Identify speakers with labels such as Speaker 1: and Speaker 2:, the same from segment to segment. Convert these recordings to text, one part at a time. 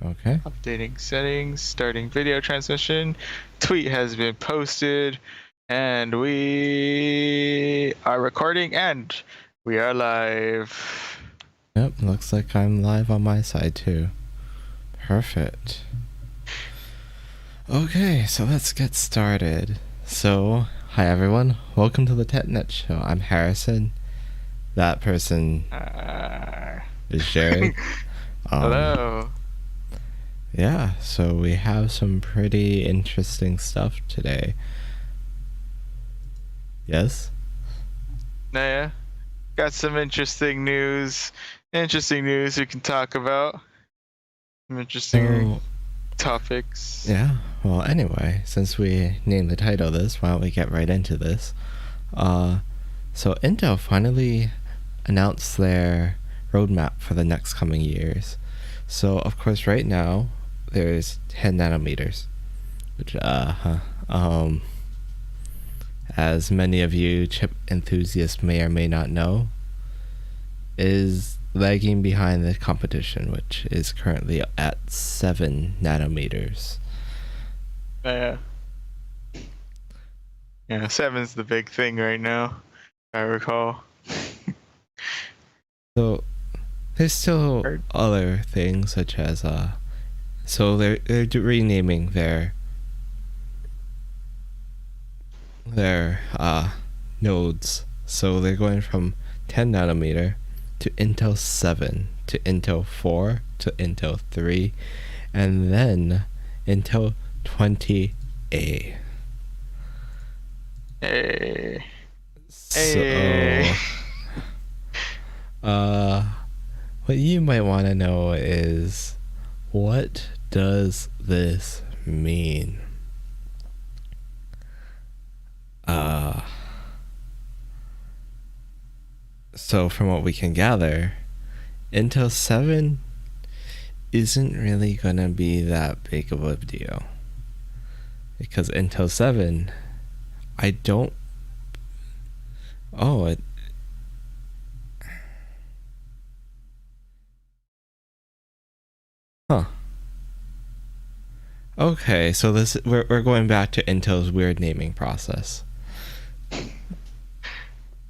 Speaker 1: Okay.
Speaker 2: Updating settings, starting video transmission. Tweet has been posted, and we are recording, and we are live.
Speaker 1: Yep, looks like I'm live on my side too. Perfect. Okay, so let's get started. So, hi everyone, welcome to the TechNet Show. I'm Harrison. That person is Jared.
Speaker 2: Hello.
Speaker 1: Yeah, so we have some pretty interesting stuff today. Yes?
Speaker 2: Naya, got some interesting news. Interesting news we can talk about. Some interesting topics.
Speaker 1: Yeah, well, anyway, since we named the title this, why don't we get right into this? So Intel finally announced their roadmap for the next coming years. So, of course, right now, there's 10 nanometers, which, as many of you chip enthusiasts may or may not know, is lagging behind the competition, which is currently at 7 nanometers.
Speaker 2: Yeah, 7's the big thing right now, if I recall.
Speaker 1: So there's still other things such as so they're renaming their nodes. So they're going from 10 nanometer to Intel 7 to Intel 4 to Intel 3 and then Intel 20A.
Speaker 2: Hey.
Speaker 1: So what you might want to know is, what does this mean? So from what we can gather, Intel 7 isn't really gonna be that big of a deal, because Intel 7, I don't, oh, huh. Okay, so this we're going back to Intel's weird naming process.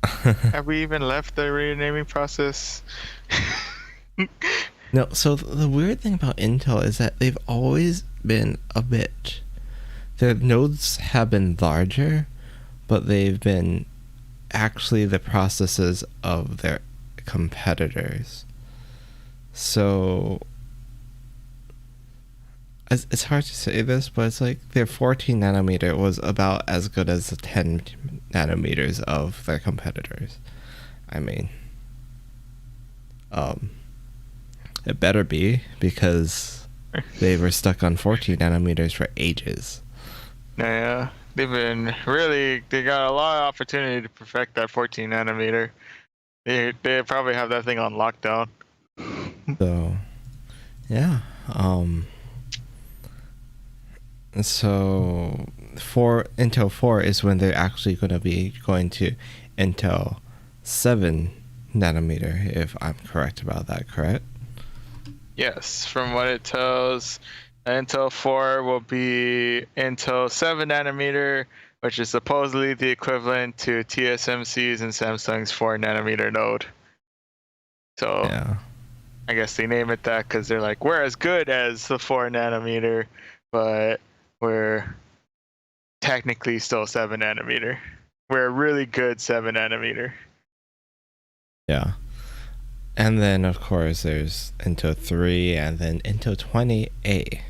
Speaker 2: Have we even left the renaming process?
Speaker 1: No, so the weird thing about Intel is that they've always been a bitch. Their nodes have been larger, but they've been actually the processes of their competitors. So it's hard to say this, but it's like their 14 nanometer was about as good as the 10 nanometers of their competitors. I mean, it better be, because they were stuck on 14 nanometers for ages.
Speaker 2: Yeah, they got a lot of opportunity to perfect that 14 nanometer. They probably have that thing on lockdown.
Speaker 1: So, yeah. So for Intel 4 is when they're actually going to be going to Intel 7 nanometer, if I'm correct about that, correct?
Speaker 2: Yes, from what it tells, Intel 4 will be Intel 7 nanometer, which is supposedly the equivalent to TSMC's and Samsung's 4 nanometer node. So yeah. I guess they name it that because they're like, we're as good as the 4 nanometer, but we're technically still 7 nanometer. We're a really good 7 nanometer.
Speaker 1: Yeah. And then, of course, there's Intel 3 and then Intel 20A.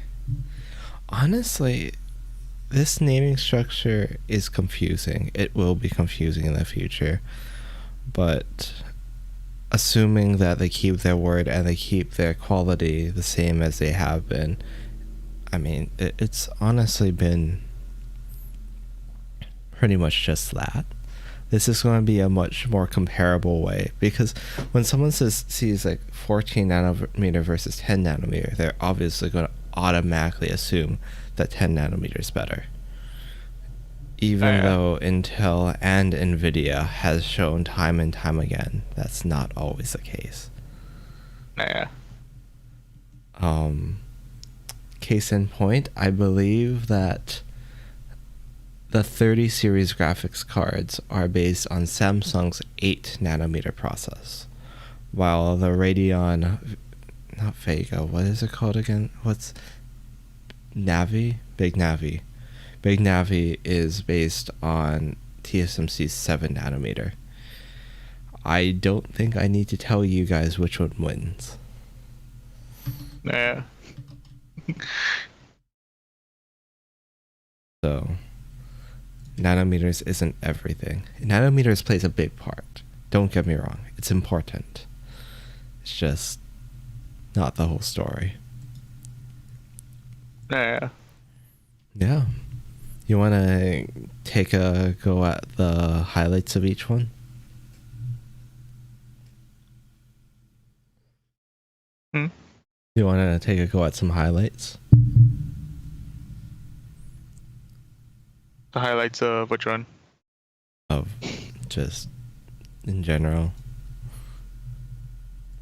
Speaker 1: Honestly, this naming structure is confusing. It will be confusing in the future. But assuming that they keep their word and they keep their quality the same as they have been, I mean, it's honestly been pretty much just that. This is going to be a much more comparable way, because when someone sees like 14 nanometer versus 10 nanometer, they're obviously going to automatically assume that 10 nanometer is better. Even though Intel and Nvidia has shown time and time again that's not always the case.
Speaker 2: Yeah.
Speaker 1: case in point, I believe that the 30 series graphics cards are based on Samsung's 8 nanometer process, while the Radeon, not Vega, what is it called again? What's Navi? Big Navi. Big Navi is based on TSMC's 7 nanometer. I don't think I need to tell you guys which one wins.
Speaker 2: Yeah.
Speaker 1: So, nanometers isn't everything. Nanometers plays a big part. Don't get me wrong. It's important. It's just not the whole story.
Speaker 2: Yeah.
Speaker 1: Yeah. You want to take a go at the highlights of each one? You want to take a go at some highlights?
Speaker 2: The highlights of which one?
Speaker 1: Of just in general.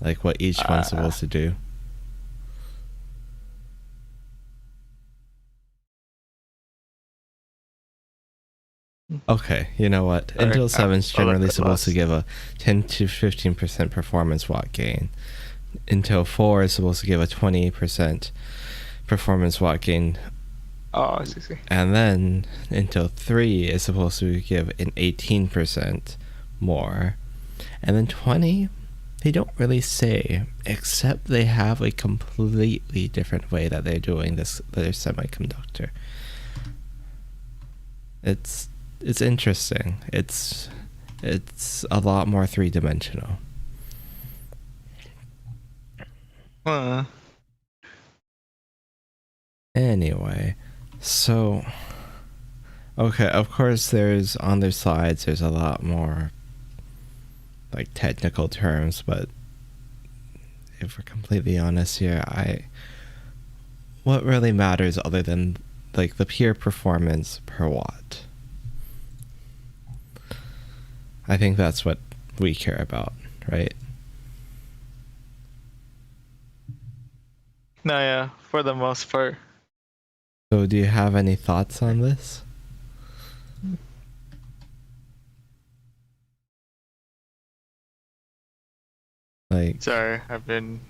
Speaker 1: Like what each one's supposed to do. Okay, you know what?
Speaker 2: All right,
Speaker 1: Intel 7's generally
Speaker 2: look at
Speaker 1: supposed to
Speaker 2: loss.
Speaker 1: give a 10 to 15% performance watt gain. Intel 4 is supposed to give a 20% performance watt gain.
Speaker 2: Oh, I see.
Speaker 1: And then Intel 3 is supposed to give an 18% more. And then 20, they don't really say, except they have a completely different way that they're doing this, their semiconductor. It's interesting. It's a lot more three-dimensional. Anyway, so okay, of course there's on their slides there's a lot more like technical terms, but if we're completely honest here, what really matters other than like the pure performance per watt? I think that's what we care about, right?
Speaker 2: No, yeah, for the most part.
Speaker 1: So do you have any thoughts on this? Like,
Speaker 2: Sorry, I've been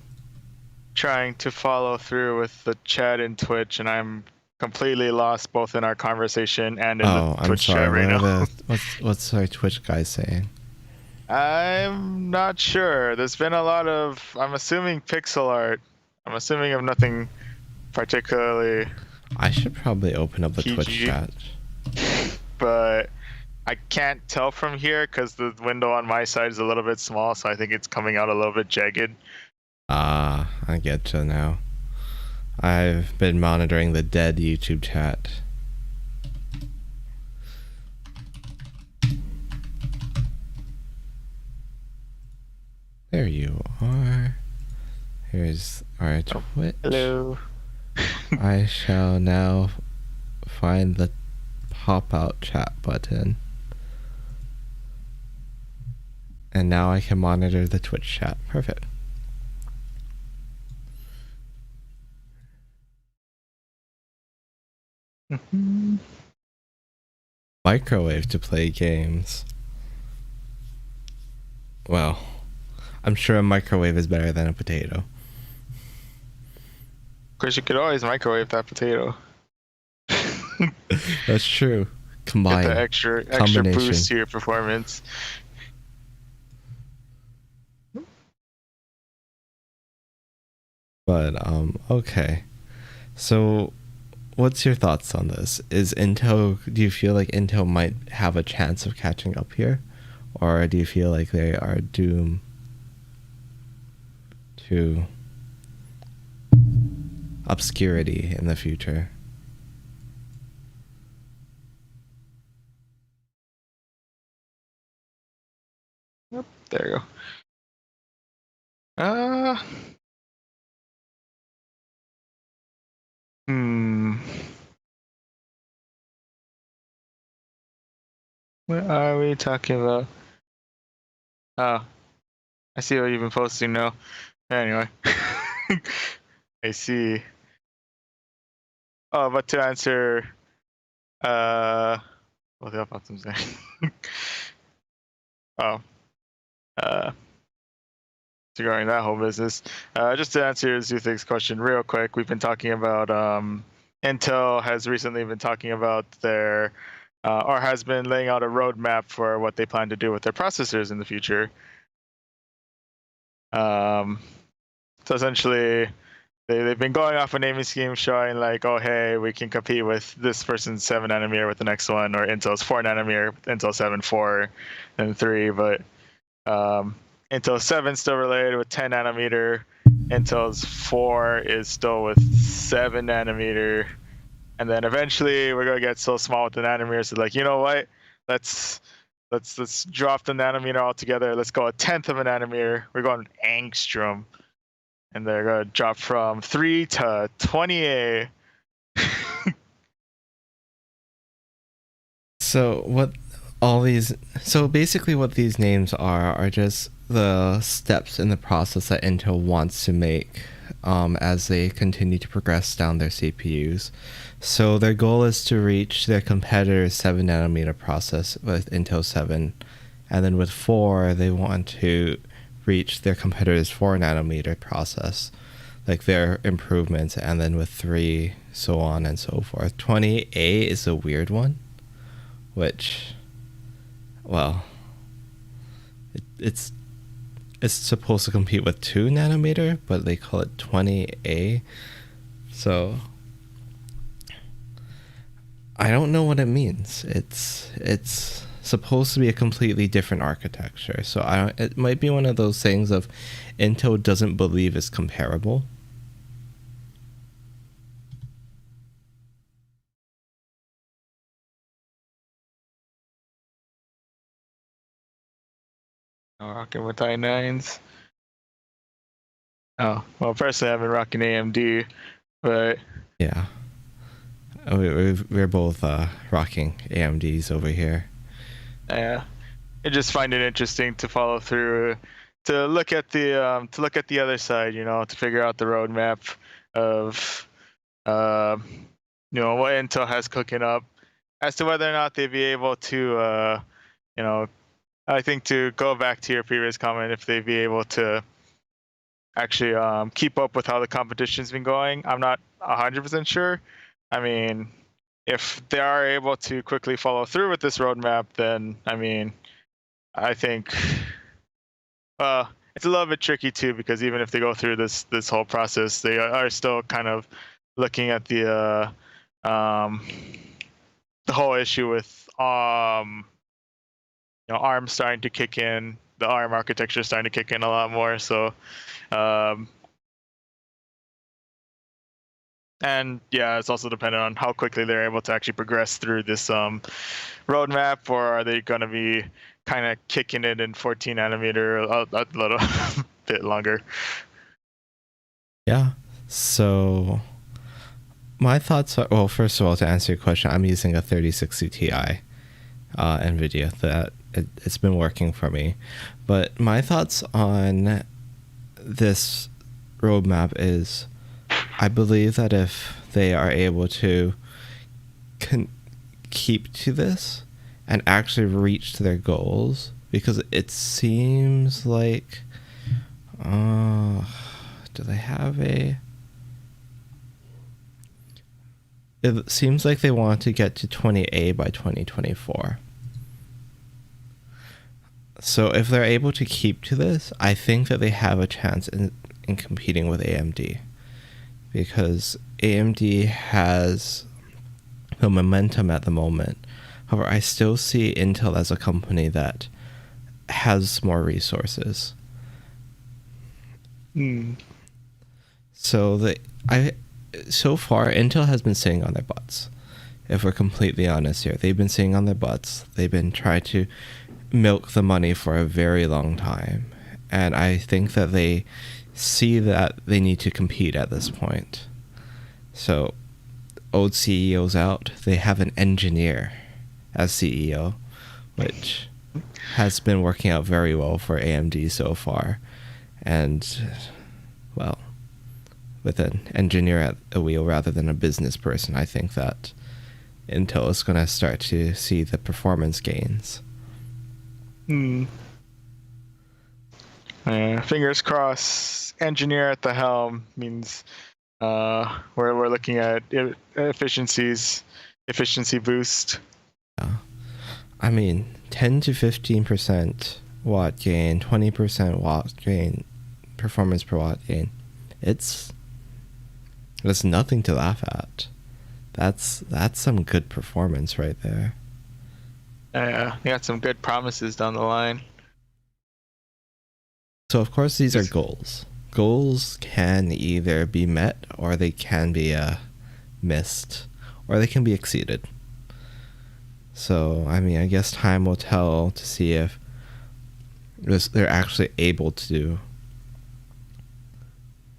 Speaker 2: trying to follow through with the chat in Twitch, and I'm completely lost both in our conversation and in the
Speaker 1: I'm
Speaker 2: Twitch
Speaker 1: sorry.
Speaker 2: chat right now.
Speaker 1: What's our Twitch guy saying?
Speaker 2: I'm not sure. There's been a lot of, I'm assuming pixel art. I'm assuming of nothing particularly,
Speaker 1: I should probably open up the
Speaker 2: PG.
Speaker 1: Twitch chat.
Speaker 2: But I can't tell from here because the window on my side is a little bit small, so I think it's coming out a little bit jagged.
Speaker 1: Ah, I get you now. I've been monitoring the dead YouTube chat. There you are. Here's our Twitch.
Speaker 2: Hello.
Speaker 1: I shall now find the pop-out chat button. And now I can monitor the Twitch chat. Perfect. Microwave to play games. Well, I'm sure a microwave is better than a potato.
Speaker 2: Of course, you could always microwave that potato.
Speaker 1: That's true. Combine.
Speaker 2: Get the extra boost to your performance.
Speaker 1: But okay. So what's your thoughts on this? Do you feel like Intel might have a chance of catching up here? Or do you feel like they are doomed to obscurity in the future?
Speaker 2: Yep, there you go. What are we talking about? Oh, I see what you've been posting now. Anyway, I see. Oh, but to answer, what the fuck was that? Oh, uh, regarding that whole business. Just to answer Zuthig's question real quick, we've been talking about Intel has recently been talking about their or has been laying out a roadmap for what they plan to do with their processors in the future. So essentially, they've been going off a naming scheme showing like, oh hey, we can compete with this person's 7 nanometer with the next one, or Intel's 4 nanometer, Intel 7, 4, and 3, but Intel 7 still related with 10 nanometer. Intel's 4 is still with 7 nanometer. And then eventually we're gonna get so small with the nanometers, so like, you know what? Let's drop the nanometer altogether. Let's go a tenth of a nanometer. We're going angstrom. And they're gonna drop from 3 to 28.
Speaker 1: So basically what these names are just the steps in the process that Intel wants to make as they continue to progress down their CPUs. So their goal is to reach their competitor's 7 nanometer process with Intel 7, and then with 4 they want to reach their competitor's 4 nanometer process, like their improvements, and then with 3, so on and so forth. 28A is a weird one, which, well, it's supposed to compete with 2 nanometer, but they call it 20A. So I don't know what it means. It's supposed to be a completely different architecture. So it might be one of those things of Intel doesn't believe it's comparable.
Speaker 2: Rocking with i9s. Oh, well, personally, I've been rocking AMD, but
Speaker 1: yeah, we're both rocking AMDs over here.
Speaker 2: Yeah, I just find it interesting to follow through, to look at the other side, to figure out the roadmap of, what Intel has cooking up, as to whether or not they'd be able to, I think to go back to your previous comment, if they'd be able to actually keep up with how the competition's been going. I'm not 100% sure. I mean, if they are able to quickly follow through with this roadmap, then I think it's a little bit tricky too, because even if they go through this whole process, they are still kind of looking at the whole issue with ARM starting to kick in, the ARM architecture starting to kick in a lot more. So and yeah, it's also dependent on how quickly they're able to actually progress through this roadmap, or are they going to be kind of kicking it in 14 nanometer a little bit longer?
Speaker 1: Yeah. So my thoughts are, well, first of all, to answer your question, I'm using a 3060 Ti NVIDIA. That it's been working for me. But my thoughts on this roadmap is, I believe that if they are able to keep to this and actually reach their goals, because it seems like, do they have a... It seems like they want to get to 20A by 2024. So if they're able to keep to this, I think that they have a chance in competing with AMD. Because AMD has the momentum at the moment. However, I still see Intel as a company that has more resources. So so far, Intel has been sitting on their butts. If we're completely honest here, they've been sitting on their butts. They've been trying to milk the money for a very long time. And I think that they see that they need to compete at this point. So, old CEO's out. They have an engineer as CEO, which has been working out very well for AMD so far. And, well, with an engineer at a wheel rather than a business person, I think that Intel is going to start to see the performance gains.
Speaker 2: Fingers crossed. Engineer at the helm means we're looking at efficiency boost.
Speaker 1: Yeah. I mean, 10 to 15% watt gain, 20% watt gain, performance per watt gain. It's nothing to laugh at. That's some good performance right there.
Speaker 2: Yeah, we got some good promises down the line.
Speaker 1: So of course these are goals. Goals can either be met or they can be missed or they can be exceeded. So I mean, I guess time will tell to see if they're actually able to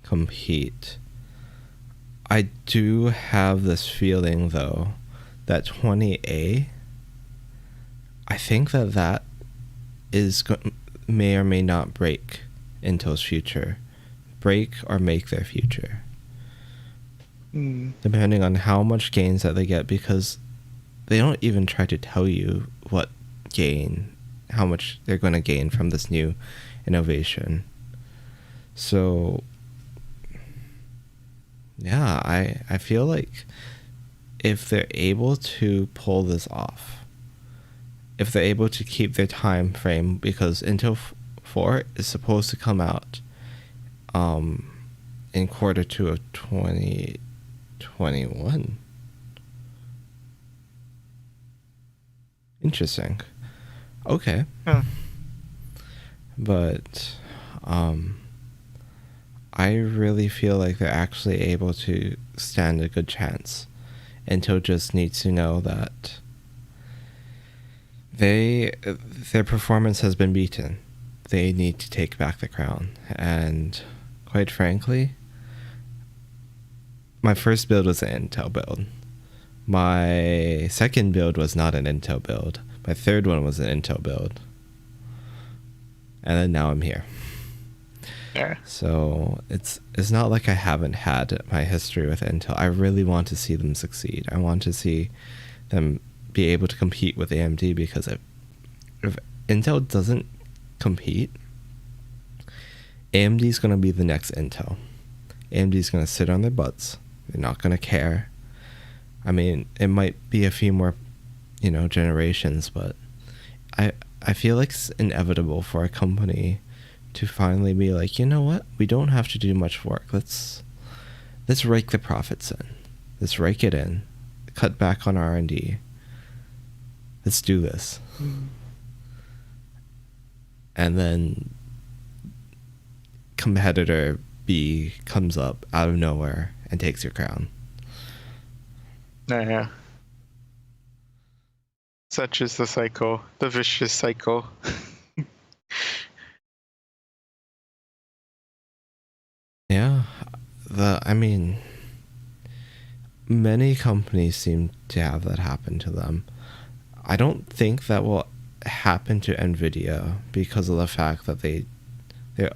Speaker 1: compete. I do have this feeling though that 20A, I think that is may or may not break Intel's future, break or make their future, depending on how much gains that they get, because they don't even try to tell you how much they're going to gain from this new innovation. So yeah, I feel like if they're able to pull this off, if they're able to keep their time frame, because Intel 4 is supposed to come out in quarter 2 of 2021. Interesting. Okay. But I really feel like they're actually able to stand a good chance. Intel just needs to know that their performance has been beaten. They need to take back the crown. And quite frankly, my first build was an Intel build. My second build was not an Intel build. My third one was an Intel build. And then now I'm here.
Speaker 2: Yeah.
Speaker 1: So it's not like I haven't had my history with Intel. I really want to see them succeed. I want to see them be able to compete with AMD, because if Intel doesn't compete, AMD is going to be the next Intel. AMD is going to sit on their butts. They're not going to care. I mean, it might be a few more, generations, but I feel like it's inevitable for a company to finally be like, you know what? We don't have to do much work. Let's rake the profits in. Let's rake it in. Cut back on R&D. Let's do this. And then competitor B comes up out of nowhere and takes your crown.
Speaker 2: Yeah. Such is the cycle, the vicious cycle.
Speaker 1: Yeah. Many companies seem to have that happen to them. I don't think that will happen to NVIDIA because of the fact that they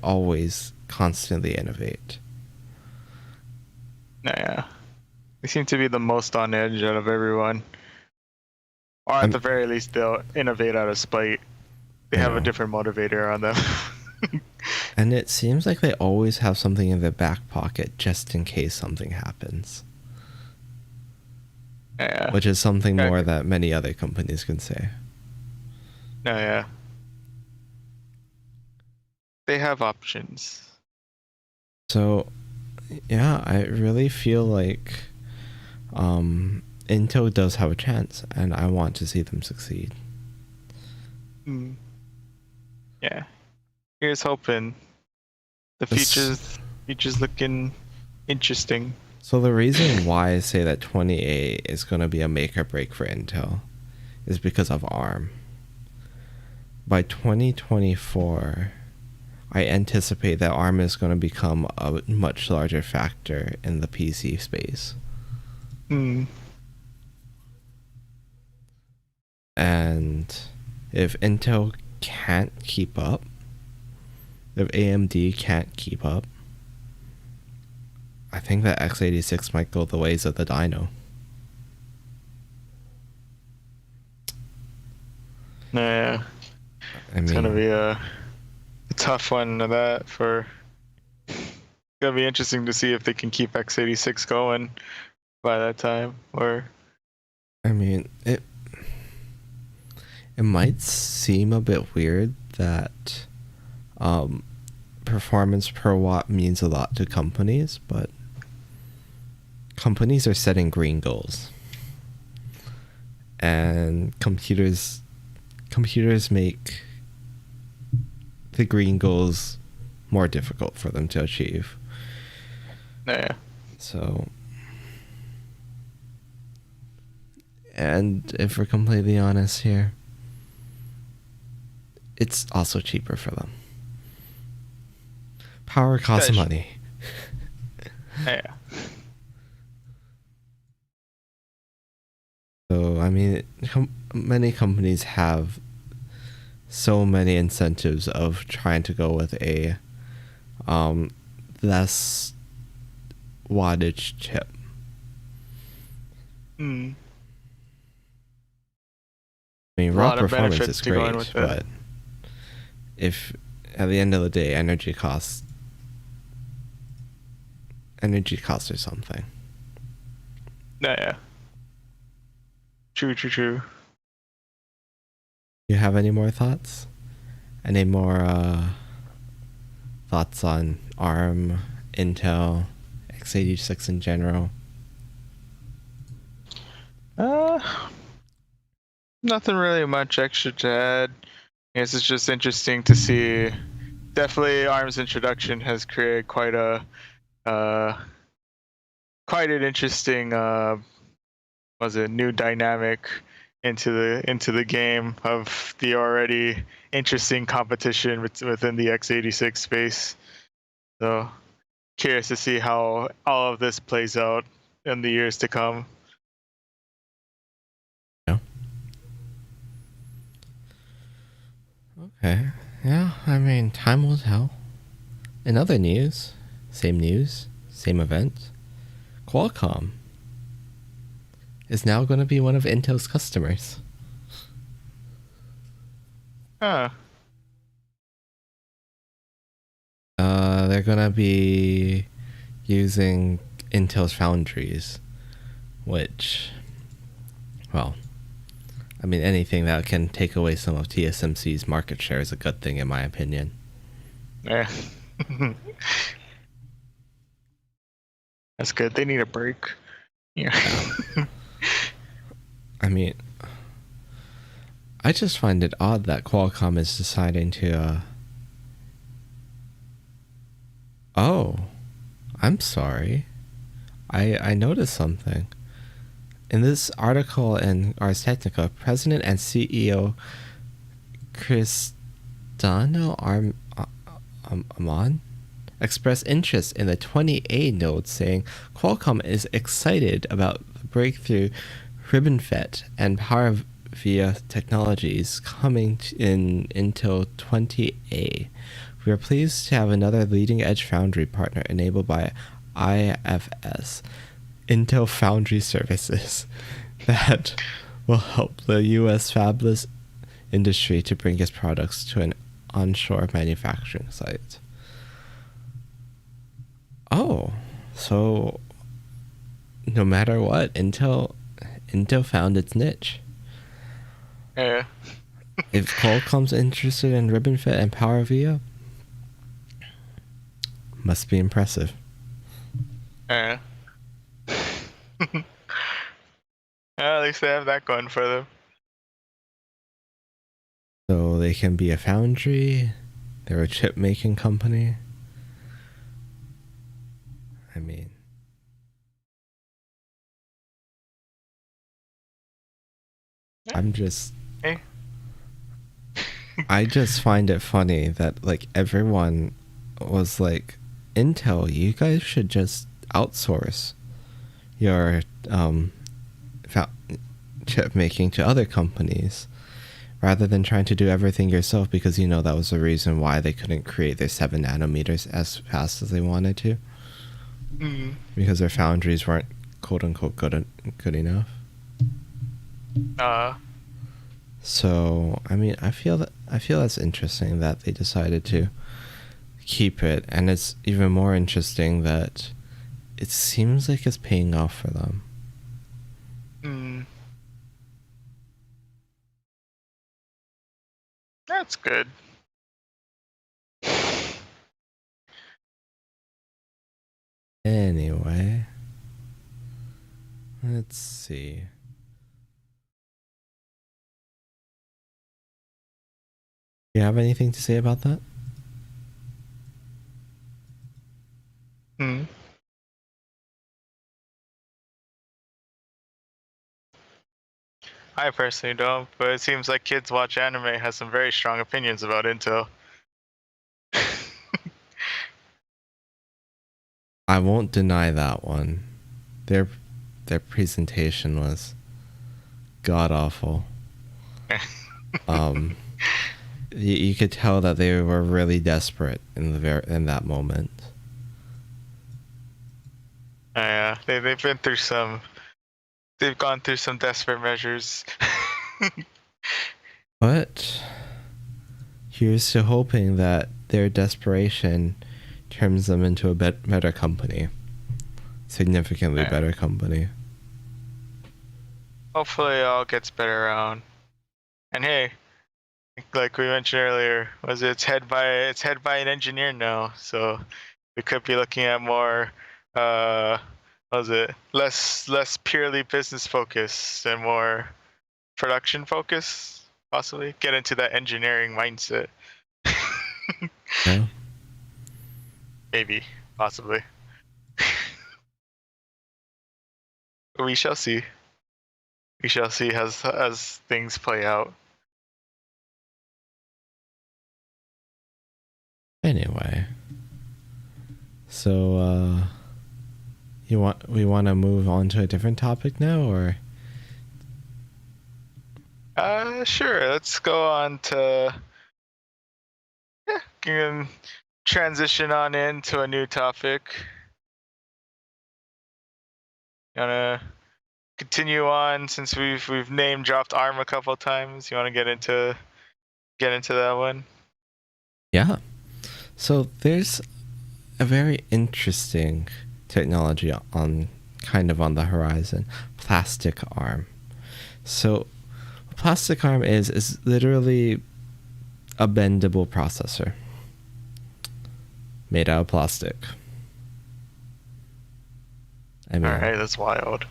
Speaker 1: always constantly innovate.
Speaker 2: Yeah. They seem to be the most on edge out of everyone. Or at the very least, they'll innovate out of spite. They have a different motivator on them.
Speaker 1: And it seems like they always have something in their back pocket just in case something happens.
Speaker 2: Yeah.
Speaker 1: Which is something more that many other companies can say.
Speaker 2: Yeah. They have options.
Speaker 1: So, yeah, I really feel like Intel does have a chance, and I want to see them succeed.
Speaker 2: Yeah. Here's hoping. The future's looking interesting.
Speaker 1: So the reason why I say that 20A is going to be a make or break for Intel is because of ARM. By 2024, I anticipate that ARM is going to become a much larger factor in the PC space. And if Intel can't keep up, if AMD can't keep up, I think that x86 might go the ways of the Dino.
Speaker 2: Yeah,
Speaker 1: I
Speaker 2: it's
Speaker 1: mean,
Speaker 2: gonna be a tough one to that for. It's gonna be interesting to see if they can keep x86 going by that time, or
Speaker 1: it might seem a bit weird that performance per watt means a lot to companies, but companies are setting green goals, and computers make the green goals more difficult for them to achieve.
Speaker 2: yeah.
Speaker 1: So, and if we're completely honest here, it's also cheaper for them. Power costs money.
Speaker 2: Yeah.
Speaker 1: So, I mean, many companies have so many incentives of trying to go with a less wattage chip.
Speaker 2: Mm.
Speaker 1: I mean,
Speaker 2: A
Speaker 1: raw
Speaker 2: lot of
Speaker 1: performance
Speaker 2: benefits
Speaker 1: is
Speaker 2: to going
Speaker 1: great,
Speaker 2: with it.
Speaker 1: but if at the end of the day, energy costs are something.
Speaker 2: Yeah. True.
Speaker 1: You have any more thoughts? Any more thoughts on ARM, Intel, x86 in general?
Speaker 2: Nothing really much extra to add. I guess it's just interesting to see. Definitely, ARM's introduction has created quite an interesting new dynamic into the game of the already interesting competition within the x86 space. So curious to see how all of this plays out in the years to come.
Speaker 1: Yeah. Okay. Yeah, I mean, time will tell. In other news, same event. Qualcomm is now going to be one of Intel's customers.
Speaker 2: Huh.
Speaker 1: They're going to be using Intel's foundries, which, well, I mean, anything that can take away some of TSMC's market share is a good thing, in my opinion.
Speaker 2: Yeah. That's good. They need a break. Yeah.
Speaker 1: I mean, I just find it odd that Qualcomm is deciding to. Oh, I'm sorry. I noticed something. In this article in Ars Technica, President and CEO Cristiano Amon expressed interest in the 20A node, saying Qualcomm is excited about the breakthrough RibbonFET and PowerVia technologies coming in Intel 20A. We are pleased to have another leading-edge foundry partner enabled by IFS, Intel Foundry Services, that will help the U.S. fabless industry to bring its products to an onshore manufacturing site. Oh, so no matter what, Intel found its niche.
Speaker 2: Yeah.
Speaker 1: If Qualcomm's interested in RibbonFET and PowerVia, must be impressive.
Speaker 2: Yeah. At least they have that going for them.
Speaker 1: So they can be a foundry, they're a chip making company. I mean, I'm just
Speaker 2: Hey.
Speaker 1: I just find it funny that like everyone was like, Intel, you guys should just outsource your chip making to other companies rather than trying to do everything yourself, because you know that was the reason why they couldn't create their 7 nanometers as fast as they wanted to.
Speaker 2: Mm.
Speaker 1: because their foundries weren't quote unquote good enough.
Speaker 2: Uh,
Speaker 1: So I mean, I feel that's interesting that they decided to keep it, and it's even more interesting that it seems like it's paying off for them.
Speaker 2: mm. That's good.
Speaker 1: Anyway, let's see. You have anything to say about that?
Speaker 2: Mm. I personally don't, but it seems like Kids Watch Anime has some very strong opinions about Intel.
Speaker 1: I won't deny that one. Their presentation was god awful. You could tell that they were really desperate in that moment.
Speaker 2: Yeah, they've been through some. They've gone through some desperate measures.
Speaker 1: But here's to hoping that their desperation turns them into a better company. Significantly better company.
Speaker 2: Hopefully, it all gets better around. And hey, like we mentioned earlier, it's head by an engineer now, so we could be looking at more less purely business focused and more production focused, possibly get into that engineering mindset.
Speaker 1: Yeah.
Speaker 2: Maybe, possibly. We shall see. We shall see as things play out.
Speaker 1: Anyway, so we want to move on to a different topic now, or?
Speaker 2: Sure. Let's go on to can transition on into a new topic. You wanna continue on since we've name dropped ARM a couple times? You wanna get into that one?
Speaker 1: Yeah. So there's a very interesting technology on the horizon, plastic arm. So a plastic arm is literally a bendable processor made out of plastic. I mean,
Speaker 2: All right, that's wild.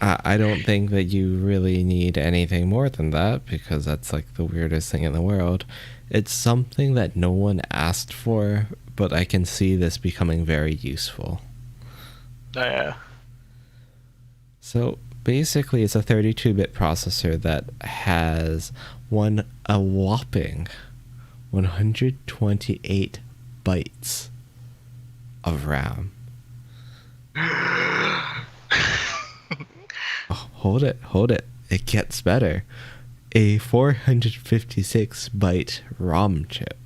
Speaker 1: I don't think that you really need anything more than that, because that's like the weirdest thing in the world. It's something that no one asked for, but I can see this becoming very useful.
Speaker 2: Oh, yeah.
Speaker 1: So basically, it's a 32-bit processor that has a whopping 128 bytes of RAM. Oh, hold it. It gets better. A 456 byte ROM chip.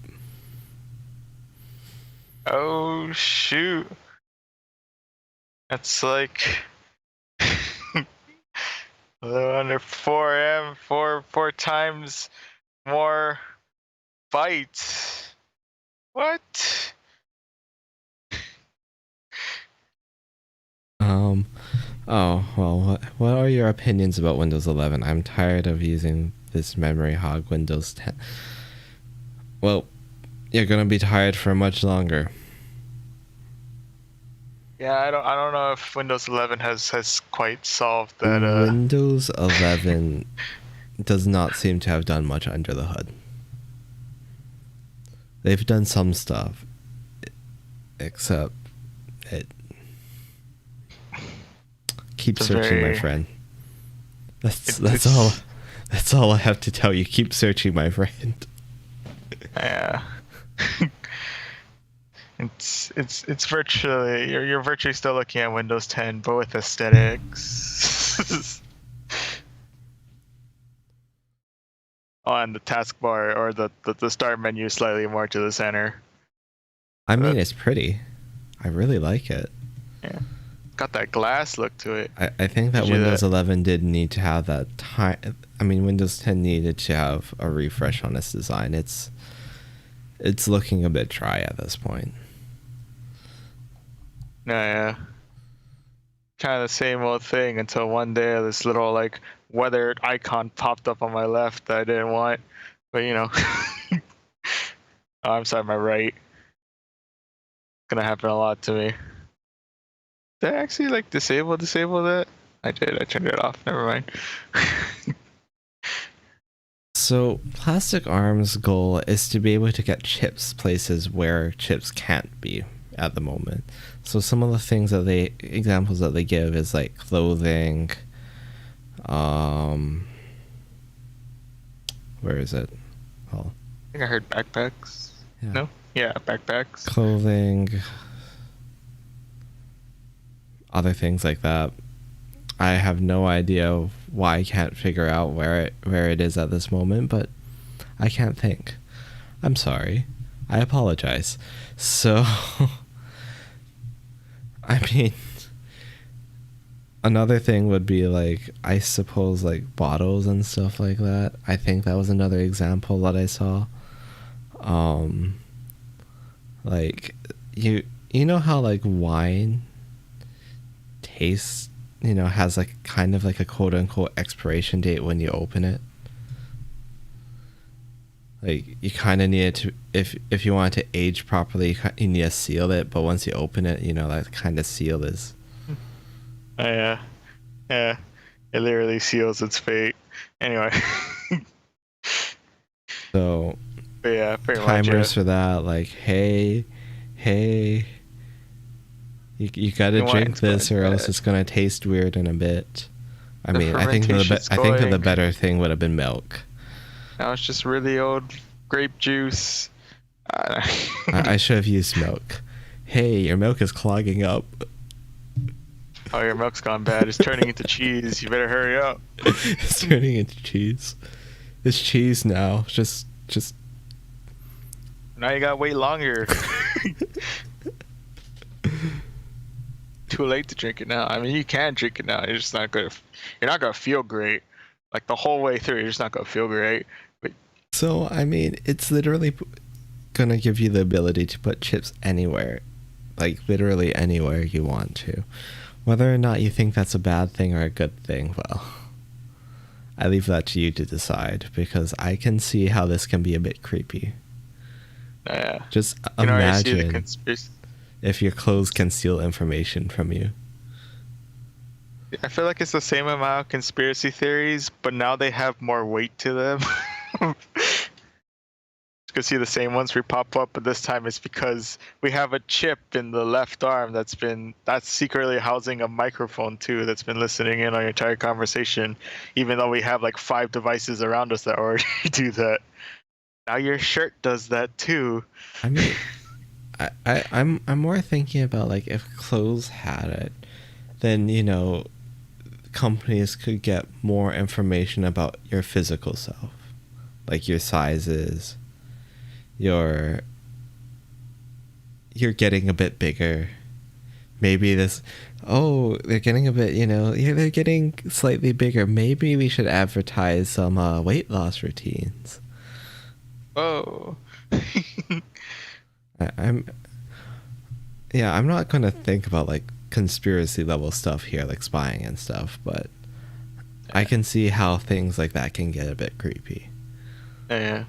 Speaker 2: Oh shoot. That's like under 4M, four times more bytes. What?
Speaker 1: Oh, well, what are your opinions about Windows 11? I'm tired of using this memory hog Windows 10. Well, you're gonna be tired for much longer.
Speaker 2: Yeah, I don't know if Windows 11 has quite solved that.
Speaker 1: Windows 11 does not seem to have done much under the hood. They've done some stuff, except it. Keep searching, my friend. That's all. That's all I have to tell you. Keep searching, my friend.
Speaker 2: Yeah. It's virtually you're virtually still looking at Windows 10, but with aesthetics. On the taskbar or the start menu slightly more to the center.
Speaker 1: I mean, it's pretty. I really like it.
Speaker 2: Yeah, got that glass look to it.
Speaker 1: I think that
Speaker 2: Did you
Speaker 1: Windows
Speaker 2: that?
Speaker 1: 11 did need to have that time. I mean, Windows 10 needed to have a refresh on its design. It's looking a bit dry at this point.
Speaker 2: Yeah. Kind of the same old thing until one day this little like weather icon popped up on my left that I didn't want. But you know, oh, I'm sorry, my right. Gonna happen a lot to me. Did I actually like disable that? I did. I turned it off. Never mind.
Speaker 1: So, Plastic Arm's goal is to be able to get chips places where chips can't be at the moment. So, some of the examples that they give is like clothing. Where is it?
Speaker 2: I think I heard backpacks.
Speaker 1: Yeah.
Speaker 2: No? Yeah, backpacks.
Speaker 1: Clothing. Other things like that. I have no idea why I can't figure out where it is at this moment, but I can't think. I'm sorry. I apologize. So, I mean, another thing would be like, I suppose, like bottles and stuff like that. I think that was another example that I saw. Like you know how like wine tastes, has like kind of like a quote unquote expiration date when you open it. Like you kind of need it to, if you want it to age properly, you need to seal it. But once you open it, that kind of seal is.
Speaker 2: Oh, yeah. Yeah. It literally seals its fate. Anyway.
Speaker 1: So.
Speaker 2: But yeah, pretty
Speaker 1: timers
Speaker 2: much,
Speaker 1: for that, like, hey, you gotta drink this or else it's gonna taste weird in a bit. I mean, I think the better thing would have been milk.
Speaker 2: Now it's just really old grape juice.
Speaker 1: I should have used milk. Hey, your milk is clogging up.
Speaker 2: Oh, your milk's gone bad. It's turning into cheese. You better hurry up.
Speaker 1: It's turning into cheese. It's cheese now. Just.
Speaker 2: Now you gotta wait longer. Too late to drink it now. I mean, you can drink it now. You're just not gonna. You're not gonna feel great. Like the whole way through, you're just not gonna feel great. But
Speaker 1: so I mean, it's literally gonna give you the ability to put chips anywhere, like literally anywhere you want to. Whether or not you think that's a bad thing or a good thing, well, I leave that to you to decide, because I can see how this can be a bit creepy.
Speaker 2: Yeah.
Speaker 1: Just imagine if your clothes can steal information from you.
Speaker 2: I feel like it's the same amount of conspiracy theories, but now they have more weight to them. You can see the same ones pop up, but this time it's because we have a chip in the left arm that's secretly housing a microphone too, that's been listening in on your entire conversation, even though we have like 5 devices around us that already do that. Now your shirt does that too.
Speaker 1: I mean, I'm more thinking about like if clothes had it, then companies could get more information about your physical self, like your sizes, you're getting a bit bigger. Maybe they're getting a bit, they're getting slightly bigger. Maybe we should advertise some weight loss routines.
Speaker 2: Oh.
Speaker 1: I'm not gonna think about like conspiracy level stuff here, like spying and stuff, but I can see how things like that can get a bit creepy.
Speaker 2: Yeah.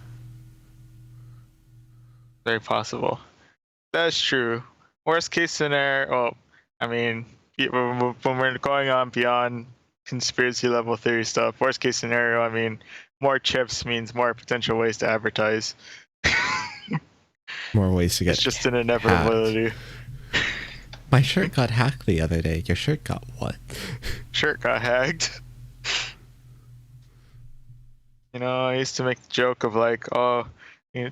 Speaker 2: Very possible. That's true. Worst case scenario, well, I mean, when we're going on beyond conspiracy level theory stuff, worst case scenario, I mean, more chips means more potential ways to advertise.
Speaker 1: More ways to get
Speaker 2: it's just an inevitability.
Speaker 1: My shirt got hacked the other day. Your shirt got what?
Speaker 2: Shirt got hacked. I used to make the joke of like, hey,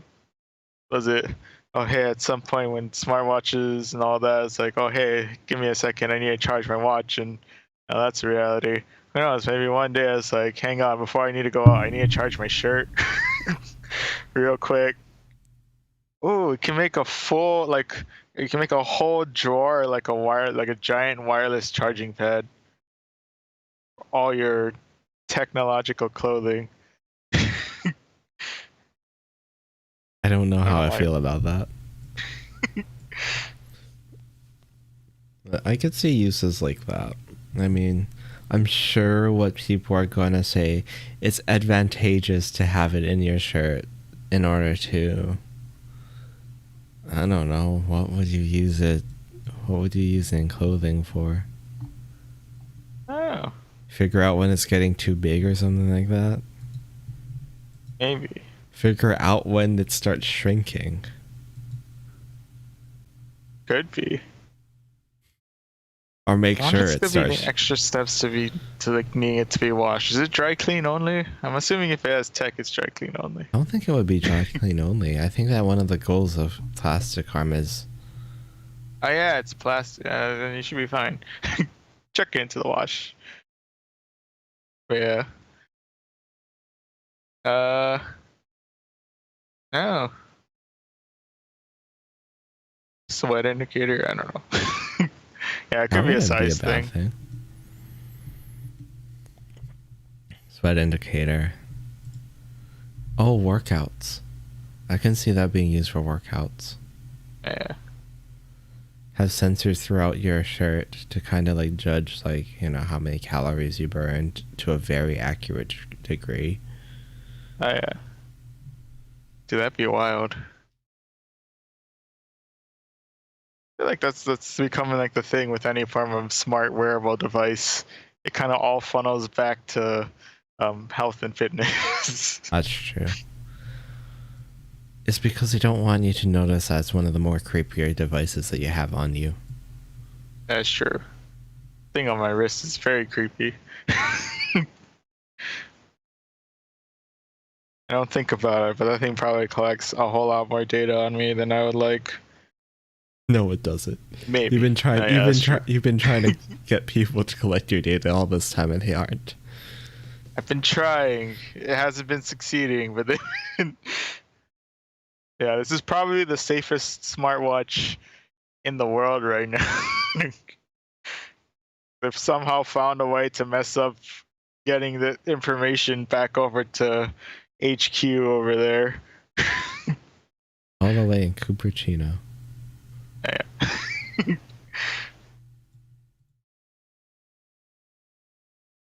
Speaker 2: at some point when smartwatches and all that, it's like, oh, hey, give me a second, I need to charge my watch, and now that's a reality. Who knows, maybe one day it's like, hang on, before I need to go out, I need to charge my shirt real quick. Oh, it can make a full like you can make a whole drawer like a giant wireless charging pad. All your technological clothing. I
Speaker 1: I don't know
Speaker 2: don't
Speaker 1: how
Speaker 2: know
Speaker 1: I
Speaker 2: why.
Speaker 1: feel about that. I could see uses like that. I mean, I'm sure what people are gonna say, it's advantageous to have it in your shirt in order to, I don't know, what would you use it? What would you use it in clothing for?
Speaker 2: Oh,
Speaker 1: Figure out when it's getting too big or something like that?
Speaker 2: maybe.
Speaker 1: Figure out when it starts shrinking.
Speaker 2: Could be.
Speaker 1: Or make
Speaker 2: I wonder
Speaker 1: sure
Speaker 2: if
Speaker 1: it
Speaker 2: there'd be any
Speaker 1: starts.
Speaker 2: extra steps to like needing it to be washed. Is it dry clean only? I'm assuming if it has tech, it's dry clean only.
Speaker 1: I don't think it would be dry clean only. I think that one of the goals of Plastic Arm is.
Speaker 2: Oh yeah, it's plastic. Then you should be fine. Check it into the wash. But yeah. Uh, no. Sweat indicator. I don't know. Yeah, it could
Speaker 1: That
Speaker 2: be a
Speaker 1: wouldn't be a
Speaker 2: size
Speaker 1: bad
Speaker 2: thing.
Speaker 1: thing. Sweat indicator. Oh, workouts. I can see that being used for workouts.
Speaker 2: Yeah.
Speaker 1: Have sensors throughout your shirt to kind of like judge, like, you know, how many calories you burned to a very accurate degree.
Speaker 2: Oh yeah. Dude, that'd be wild. I feel like that's becoming like the thing with any form of smart wearable device. It kind of all funnels back to health and fitness.
Speaker 1: That's true. It's because they don't want you to notice that's one of the more creepier devices that you have on you.
Speaker 2: That's true. Thing on my wrist is very creepy. I don't think about it, but that thing probably collects a whole lot more data on me than I would like.
Speaker 1: No, it doesn't.
Speaker 2: Maybe.
Speaker 1: You've been trying.
Speaker 2: Yeah, that's true.
Speaker 1: You've been trying to get people to collect your data all this time, and they aren't.
Speaker 2: I've been trying. It hasn't been succeeding, but yeah, this is probably the safest smartwatch in the world right now. They've somehow found a way to mess up getting the information back over to HQ over there.
Speaker 1: All the way in Cupertino.
Speaker 2: Yeah.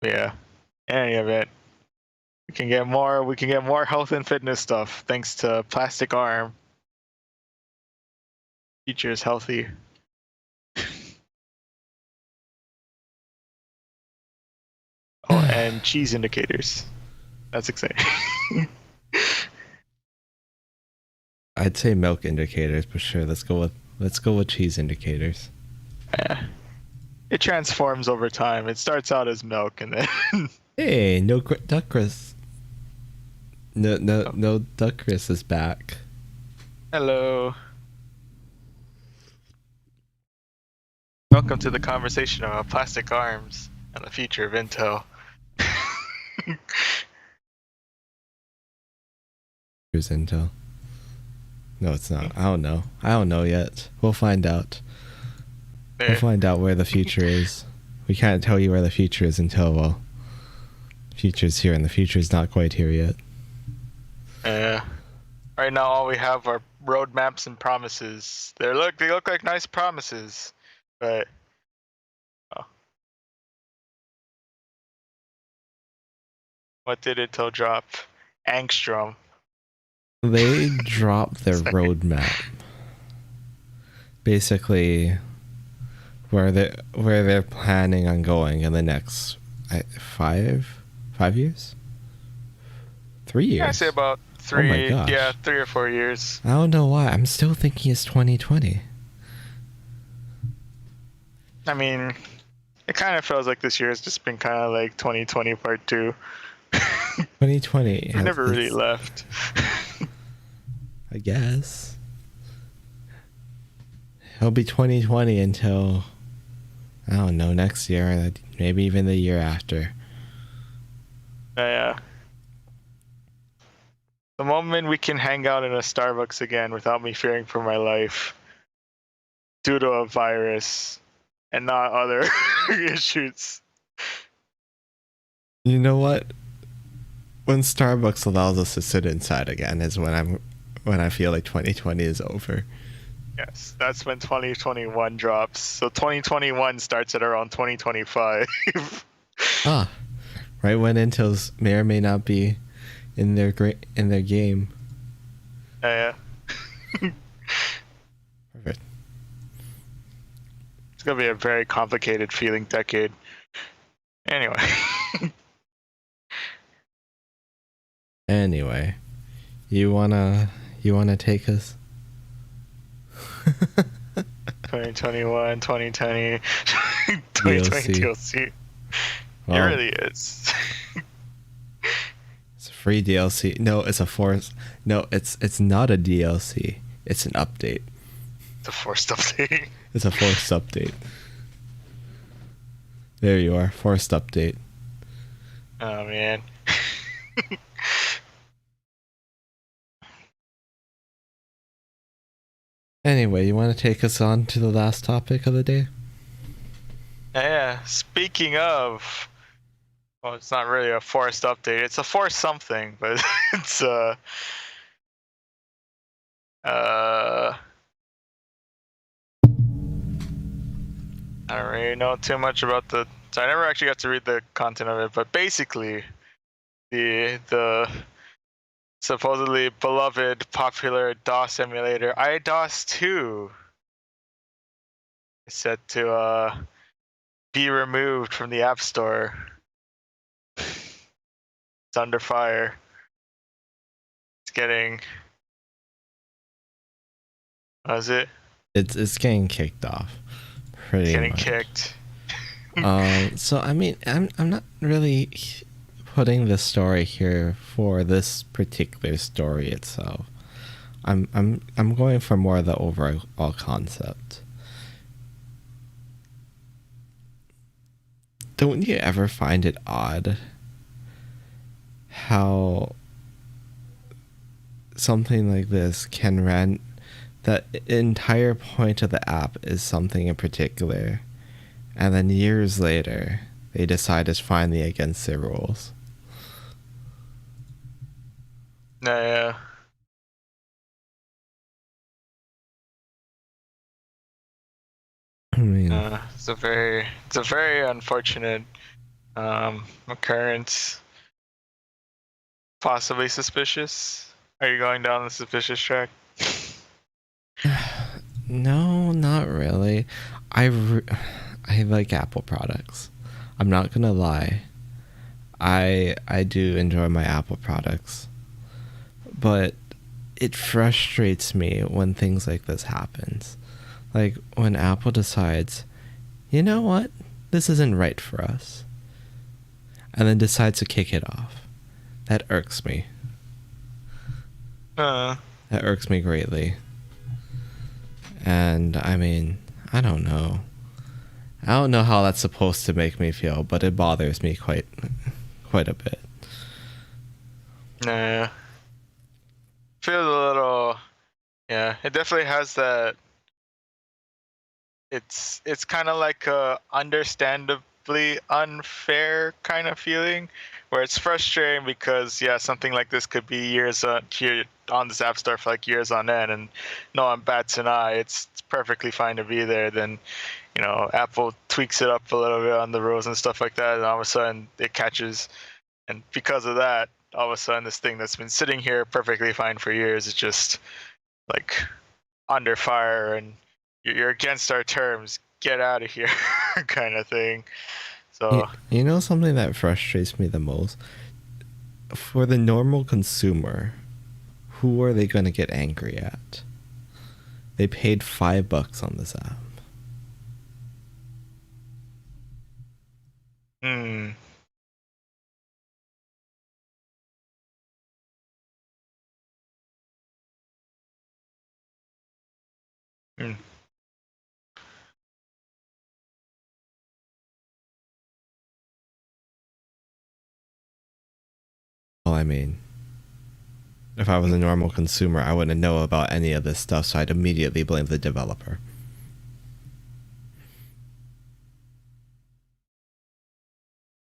Speaker 2: Yeah. In any event, we can get more health and fitness stuff thanks to Plastic Arm. Features healthy. Oh, and cheese indicators. That's exciting.
Speaker 1: I'd say milk indicators, but sure, let's go with cheese indicators.
Speaker 2: Yeah. It transforms over time. It starts out as milk and then
Speaker 1: Hey, no duck Chris. No duck Chris is back.
Speaker 2: hello. Welcome to the conversation about plastic arms and the future of Intel.
Speaker 1: Here's Intel. No, it's not. I don't know. I don't know yet. We'll find out.
Speaker 2: There.
Speaker 1: We'll find out where the future is. We can't tell you where the future is until, well, future's here, and the future's not quite here yet.
Speaker 2: Right now, all we have are roadmaps and promises. They look like nice promises, but what did Intel drop? Angstrom.
Speaker 1: They dropped their
Speaker 2: Sorry.
Speaker 1: roadmap. Basically, where they're planning on going in the next 5 years, 3 years.
Speaker 2: Yeah, I say about
Speaker 1: Oh my gosh.
Speaker 2: 3 or 4 years.
Speaker 1: I don't know why. I'm still thinking it's 2020.
Speaker 2: I mean, it kind of feels like this year has just been kind of like 2020 part 2.
Speaker 1: 2020.
Speaker 2: We never really left.
Speaker 1: I guess. It'll be 2020 until, I don't know, next year, maybe even the year after.
Speaker 2: Yeah. The moment we can hang out in a Starbucks again without me fearing for my life due to a virus and not other issues.
Speaker 1: You know what? When Starbucks allows us to sit inside again is when I feel like 2020 is over.
Speaker 2: Yes, that's when 2021 drops. So 2021 starts at around 2025.
Speaker 1: Ah, right when Intel's may or may not be in their game.
Speaker 2: Yeah.
Speaker 1: Perfect.
Speaker 2: It's gonna be a very complicated feeling decade. Anyway.
Speaker 1: Anyway, you wanna take us?
Speaker 2: 2021, 2020, 2020 DLC.
Speaker 1: Well,
Speaker 2: It really is.
Speaker 1: It's a free DLC. No, it's a force. No, it's not a DLC. It's an update.
Speaker 2: It's a forced update.
Speaker 1: It's a forced update. There you are, forced update.
Speaker 2: Oh man.
Speaker 1: Anyway, you want to take us on to the last topic of the day?
Speaker 2: Yeah, speaking of, well, it's not really a forced update. It's a forced something, but it's I don't really know too much about the. So I never actually got to read the content of it, but basically, the supposedly beloved, popular DOS emulator iDOS 2 is set to be removed from the App Store. It's under fire. It's getting. What is it?
Speaker 1: It's getting kicked off. Pretty
Speaker 2: Getting
Speaker 1: much.
Speaker 2: kicked.
Speaker 1: So I mean, I'm not really putting the story here for this particular story itself. I'm going for more of the overall concept. Don't you ever find it odd how something like this can run? That entire point of the app is something in particular, and then years later they decide it's finally against their rules.
Speaker 2: Yeah.
Speaker 1: I mean,
Speaker 2: It's a very unfortunate occurrence. Possibly suspicious. Are you going down the suspicious track?
Speaker 1: no, not really. I like Apple products. I'm not gonna lie. I do enjoy my Apple products, but it frustrates me when things like this happens. Like when Apple decides, you know what, this isn't right for us, and then decides to kick it off. That irks me. That irks me greatly. And I mean, I don't know. I don't know how that's supposed to make me feel, but it bothers me quite a bit.
Speaker 2: Nah. Feels a little. Yeah, it definitely has that. It's kind of like a understandably unfair kind of feeling, where it's frustrating because something like this could be years here on this app store for like years on end, and no one bats an eye. It's perfectly fine to be there. Then, Apple tweaks it up a little bit on the rules and stuff like that, and all of a sudden it catches, and because of that, all of a sudden this thing that's been sitting here perfectly fine for years is just like under fire, and you're against our terms, get out of here kind of thing. So
Speaker 1: you know something that frustrates me the most? For the normal consumer, who are they going to get angry at? They paid $5 on this app.
Speaker 2: Hmm.
Speaker 1: Well, I mean, If I was a normal consumer, I wouldn't know about any of this stuff, so I'd immediately blame the developer.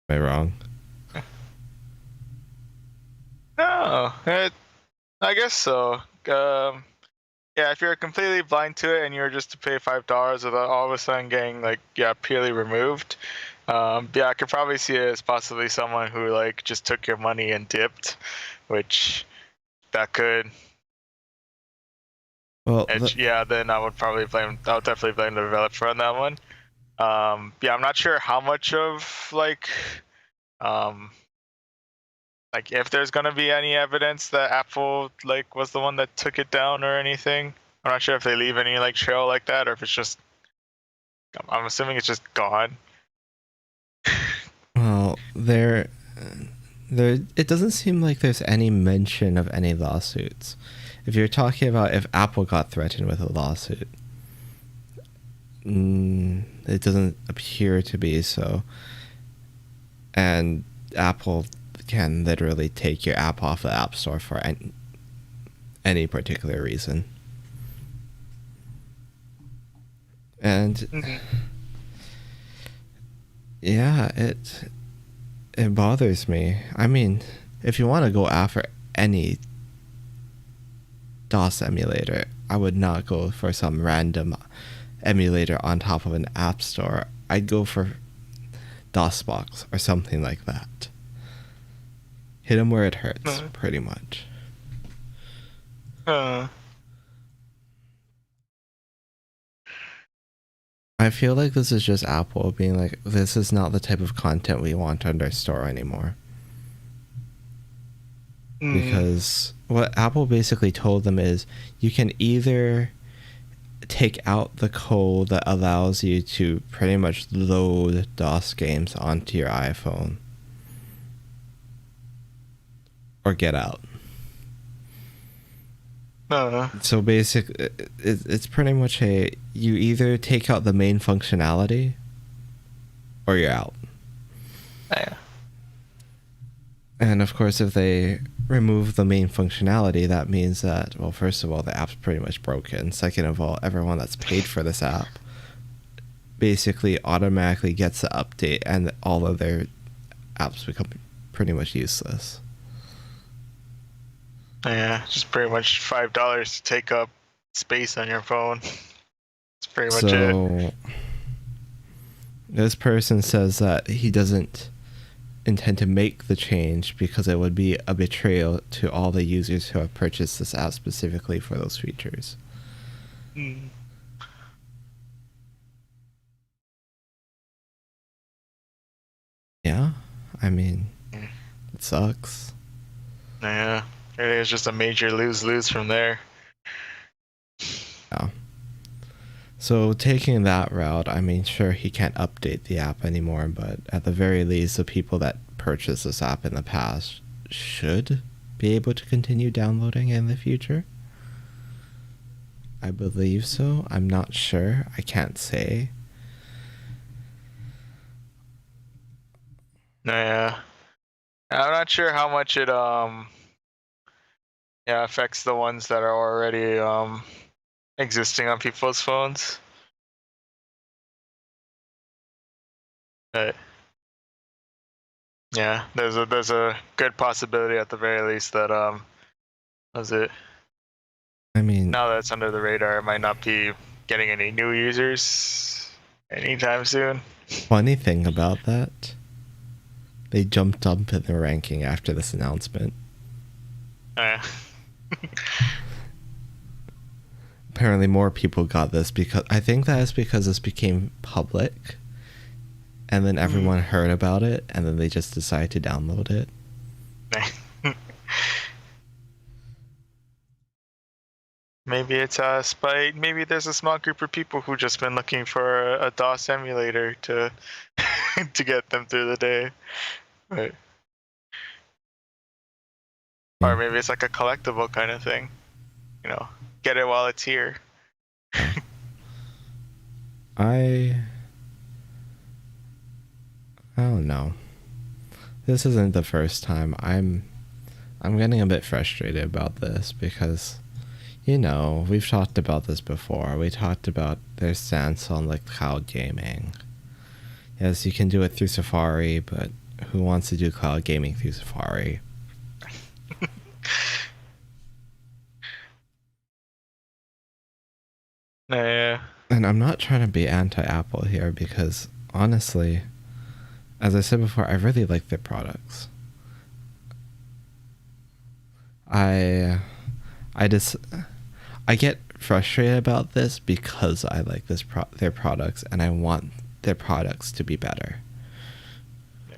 Speaker 1: Am I wrong?
Speaker 2: No, I guess so. Yeah, if you're completely blind to it and you're just to pay $5 without all of a sudden getting like purely removed, yeah, I could probably see it as possibly someone who like just took your money and dipped, which that could.
Speaker 1: Well,
Speaker 2: Yeah, then I would definitely blame the developer on that one. Yeah, I'm not sure how much of um, like if there's gonna be any evidence that Apple like was the one that took it down or anything. I'm not sure if they leave any like trail like that or if it's just. I'm assuming it's just gone.
Speaker 1: well, it doesn't seem like there's any mention of any lawsuits. If you're talking about if Apple got threatened with a lawsuit, it doesn't appear to be so. And Apple can literally take your app off the App Store for any particular reason. And yeah, it bothers me. I mean, if you want to go after any DOS emulator, I would not go for some random emulator on top of an app store. I'd go for DOSBox or something like that. Hit them where it hurts, pretty much. I feel like this is just Apple being like, this is not the type of content we want on our store anymore. Because what Apple basically told them is you can either take out the code that allows you to pretty much load DOS games onto your iPhone, or get out. So basically, it's pretty much you either take out the main functionality or you're out.
Speaker 2: Yeah.
Speaker 1: And of course, if they remove the main functionality, that means that, well, first of all, the app's pretty much broken. Second of all, everyone that's paid for this app basically automatically gets the update and all of their apps become pretty much useless.
Speaker 2: Yeah, just pretty much $5 to take up space on your phone. That's pretty much it.
Speaker 1: This person says that he doesn't intend to make the change because it would be a betrayal to all the users who have purchased this app specifically for those features. Yeah, I mean, it sucks.
Speaker 2: Yeah, it is just a major lose-lose from there.
Speaker 1: Yeah. So taking that route, I mean, sure, he can't update the app anymore, but at the very least, the people that purchased this app in the past should be able to continue downloading in the future. I believe so. I'm not sure. I can't say.
Speaker 2: Yeah. I'm not sure how much it affects the ones that are already existing on people's phones. But yeah, there's a good possibility at the very least that was it.
Speaker 1: I mean,
Speaker 2: now that it's under the radar, it might not be getting any new users anytime soon.
Speaker 1: Funny thing about that, they jumped up in the ranking after this announcement. Apparently more people got this because I think that is because this became public and then everyone heard about it and then they just decided to download it.
Speaker 2: Maybe it's spite. Maybe there's a small group of people who just been looking for a DOS emulator to to get them through the day. Right. Or maybe it's like a collectible kind of thing. You know, get it while it's here.
Speaker 1: I don't know. This isn't the first time. I'm I'm getting a bit frustrated about this because, you know, we've talked about this before. We talked about their stance on like cloud gaming. Yes, you can do it through Safari, but who wants to do cloud gaming through Safari?
Speaker 2: Yeah.
Speaker 1: And I'm not trying to be anti-Apple here because honestly, as I said before, I really like their products. I just I get frustrated about this because I like their products and I want their products to be better.
Speaker 2: Yeah.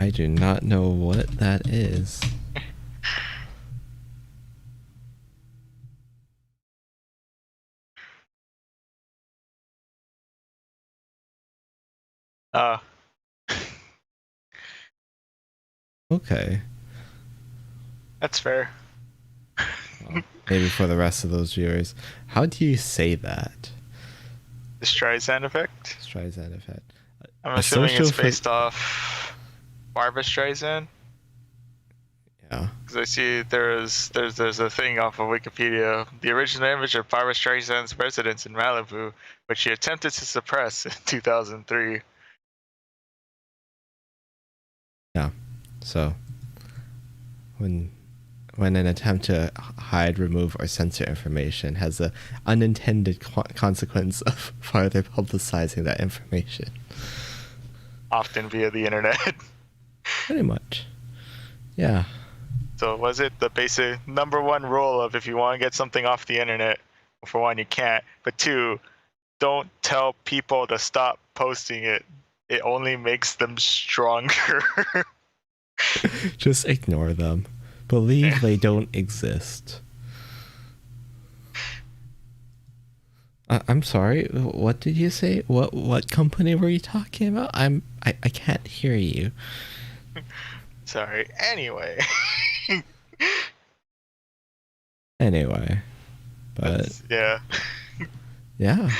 Speaker 1: I do not know what that is. Okay.
Speaker 2: That's fair.
Speaker 1: Well, maybe for the rest of those viewers, how do you say that?
Speaker 2: The Streisand effect?
Speaker 1: Streisand effect.
Speaker 2: I'm assuming it's based off Barbra Streisand.
Speaker 1: Yeah.
Speaker 2: Because I see there's a thing off of Wikipedia. The original image of Barbra Streisand's residence in Malibu, which she attempted to suppress in 2003.
Speaker 1: Yeah. So when an attempt to hide, remove, or censor information has an unintended consequence of further publicizing that information.
Speaker 2: Often via the internet.
Speaker 1: Pretty much. Yeah.
Speaker 2: So was it the basic #1 rule of if you want to get something off the internet, for one, you can't, but two, don't tell people to stop posting it. It only makes them stronger.
Speaker 1: Just ignore them. Believe they don't exist. I'm sorry. What did you say? What company were you talking about? I can't hear you.
Speaker 2: Sorry. Anyway.
Speaker 1: But
Speaker 2: yeah.
Speaker 1: Yeah,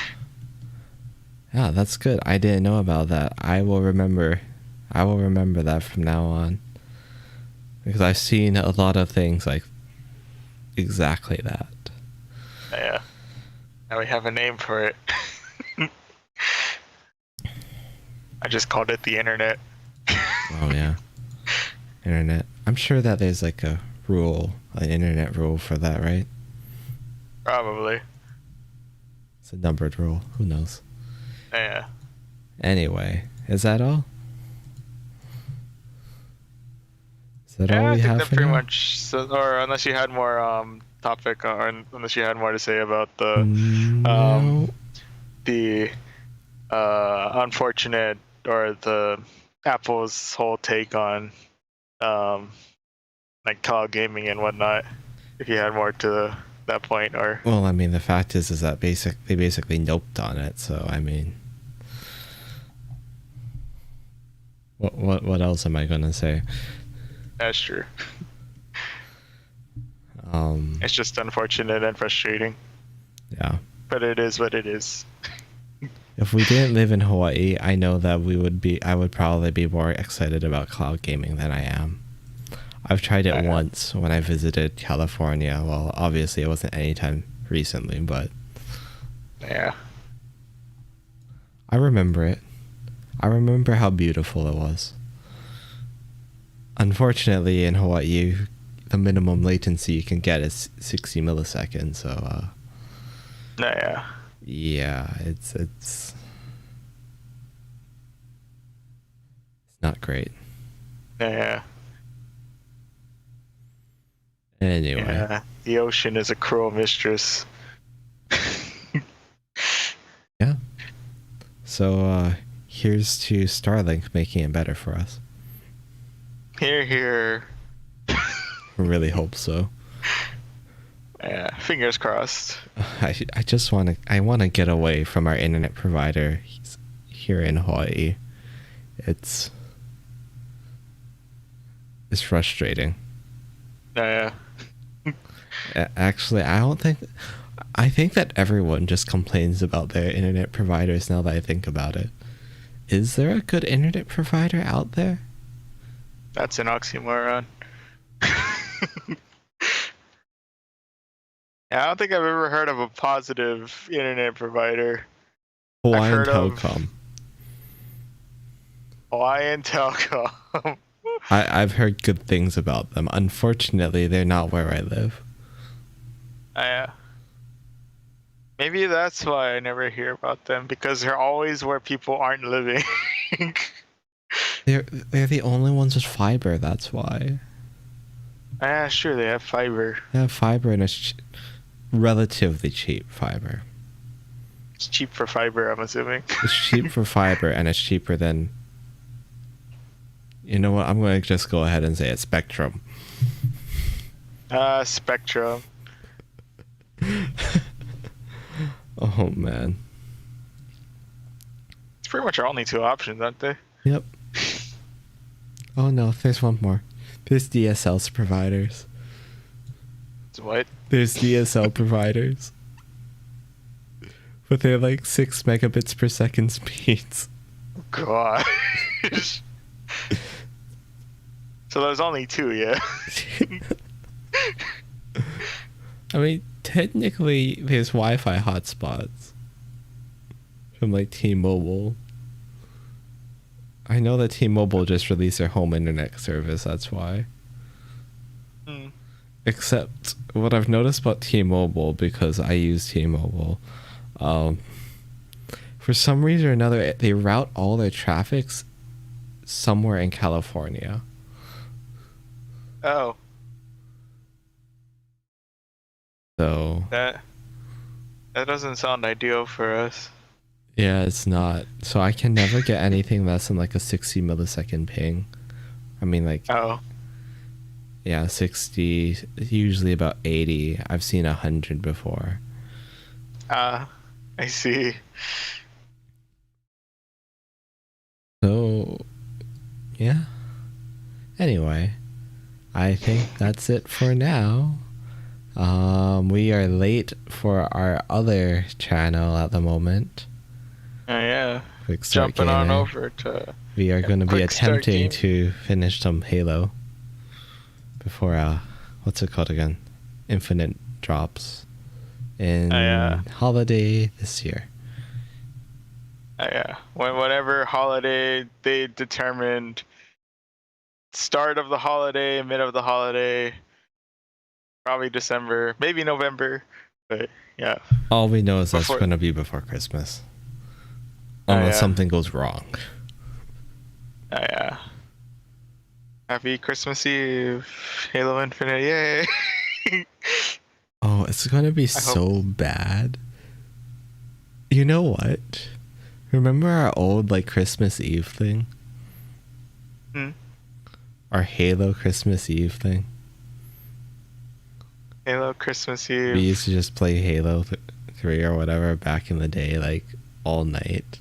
Speaker 1: that's good. I didn't know about that. I will remember that from now on. Because I've seen a lot of things like exactly that.
Speaker 2: Yeah. Now we have a name for it. I just called it the internet.
Speaker 1: Oh yeah. Internet. I'm sure that there's like an internet rule for that, right?
Speaker 2: Probably.
Speaker 1: It's a numbered rule. Who knows?
Speaker 2: Yeah.
Speaker 1: Anyway, is that all? Is that all we have for
Speaker 2: pretty
Speaker 1: now?
Speaker 2: much. So, or unless you had more topic, or unless you had more to say about the
Speaker 1: No.
Speaker 2: the unfortunate, or the Apple's whole take on like cloud gaming and whatnot. If you had more to that point, or
Speaker 1: Well, I mean, the fact is that they basically noped on it. So I mean, what else am I gonna say?
Speaker 2: that's true. It's just unfortunate and frustrating.
Speaker 1: Yeah.
Speaker 2: But it is what it is.
Speaker 1: If we didn't live in Hawaii, I know that I would probably be more excited about cloud gaming than I am. I've tried it once when I visited California. Well, obviously it wasn't anytime recently, but
Speaker 2: yeah.
Speaker 1: I remember it. I remember how beautiful it was. Unfortunately, in Hawaii, the minimum latency you can get is 60 milliseconds. So, yeah, it's not great.
Speaker 2: Yeah.
Speaker 1: Anyway.
Speaker 2: Yeah, the ocean is a cruel mistress.
Speaker 1: Yeah. So, here's to Starlink making it better for us.
Speaker 2: Here.
Speaker 1: I really hope so.
Speaker 2: Yeah, fingers crossed.
Speaker 1: I want to get away from our internet provider here in Hawaii. It's frustrating.
Speaker 2: Yeah.
Speaker 1: Actually, I don't think I think that everyone just complains about their internet providers now that I think about it. Is there a good internet provider out there?
Speaker 2: That's an oxymoron. Yeah, I don't think I've ever heard of a positive internet provider.
Speaker 1: Hawaiian
Speaker 2: heard of-
Speaker 1: Telcom.
Speaker 2: Hawaiian Telcom.
Speaker 1: I've heard good things about them. Unfortunately, they're not where I live.
Speaker 2: Yeah. Maybe that's why I never hear about them, because they're always where people aren't living.
Speaker 1: They're the only ones with fiber, that's why.
Speaker 2: Yeah, sure, they have fiber.
Speaker 1: They have fiber and it's relatively cheap fiber.
Speaker 2: It's cheap for fiber, I'm assuming.
Speaker 1: It's cheap for fiber and it's cheaper than... You know what? I'm going to just go ahead and say it's Spectrum.
Speaker 2: Spectrum.
Speaker 1: Oh, man.
Speaker 2: It's pretty much our only two options, aren't they?
Speaker 1: Yep. Oh, no. There's one more. There's DSL providers.
Speaker 2: It's what?
Speaker 1: There's DSL providers. But they're like 6 megabits per second speeds.
Speaker 2: Gosh. So there's only two, yeah?
Speaker 1: I mean, technically, there's Wi-Fi hotspots from like T-Mobile. I know that T-Mobile just released their home internet service, that's why.
Speaker 2: Hmm.
Speaker 1: Except what I've noticed about T-Mobile, because I use T-Mobile, for some reason or another, they route all their traffics somewhere in California.
Speaker 2: Oh.
Speaker 1: So
Speaker 2: That doesn't sound ideal for us.
Speaker 1: yeah, it's not. So I can never get anything less than like a 60 millisecond ping. I mean, like,
Speaker 2: Oh.
Speaker 1: yeah, 60, usually about 80. I've seen 100 before.
Speaker 2: I see.
Speaker 1: So, yeah. Anyway, I think that's it for now. We are late for our other channel at the moment.
Speaker 2: Oh, yeah.
Speaker 1: Quick Start
Speaker 2: Jumping on
Speaker 1: Gaming.
Speaker 2: over to...
Speaker 1: We are going to be
Speaker 2: Quick Start
Speaker 1: attempting
Speaker 2: Gaming.
Speaker 1: to finish some Halo before what's it called again? Infinite drops in
Speaker 2: yeah.
Speaker 1: holiday this year.
Speaker 2: Yeah. Whatever holiday they determined, start of the holiday, mid of the holiday, probably December, maybe November, but yeah.
Speaker 1: All we know is that's
Speaker 2: Before-
Speaker 1: going to be before Christmas.
Speaker 2: Oh,
Speaker 1: Unless
Speaker 2: yeah.
Speaker 1: something goes wrong.
Speaker 2: Yeah. Happy Christmas Eve, Halo Infinite, yay!
Speaker 1: Oh, it's going to be
Speaker 2: I
Speaker 1: so bad. You know what? Remember our old like Christmas Eve thing?
Speaker 2: Hmm?
Speaker 1: Our Halo Christmas Eve thing?
Speaker 2: Halo Christmas
Speaker 1: We
Speaker 2: Eve.
Speaker 1: used to just play Halo 3 or whatever back in the day, like all night.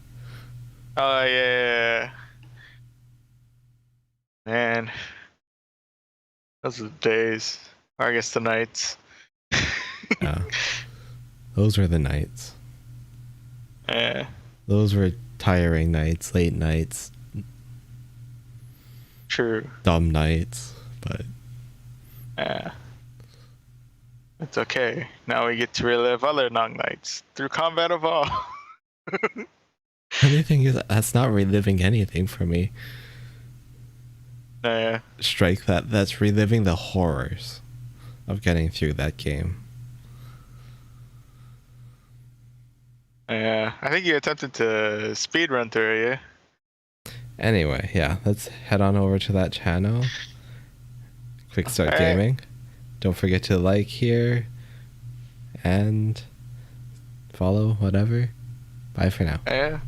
Speaker 2: Oh yeah. Man. Those are the days. Or I guess the nights.
Speaker 1: Yeah. Those were the nights.
Speaker 2: Yeah.
Speaker 1: Those were tiring nights, late nights,
Speaker 2: True.
Speaker 1: dumb nights, but
Speaker 2: Yeah. It's okay. Now we get to relive other long nights through Combat Evolved.
Speaker 1: the thing is, that's not reliving anything for me.
Speaker 2: Yeah.
Speaker 1: Strike that. That's reliving the horrors of getting through that game.
Speaker 2: Yeah. I think you attempted to speedrun through it, yeah?
Speaker 1: Anyway, yeah, let's head on over to that channel. Quick Start
Speaker 2: Alright.
Speaker 1: Gaming. Don't forget to like here and follow, whatever. Bye for now.
Speaker 2: Yeah.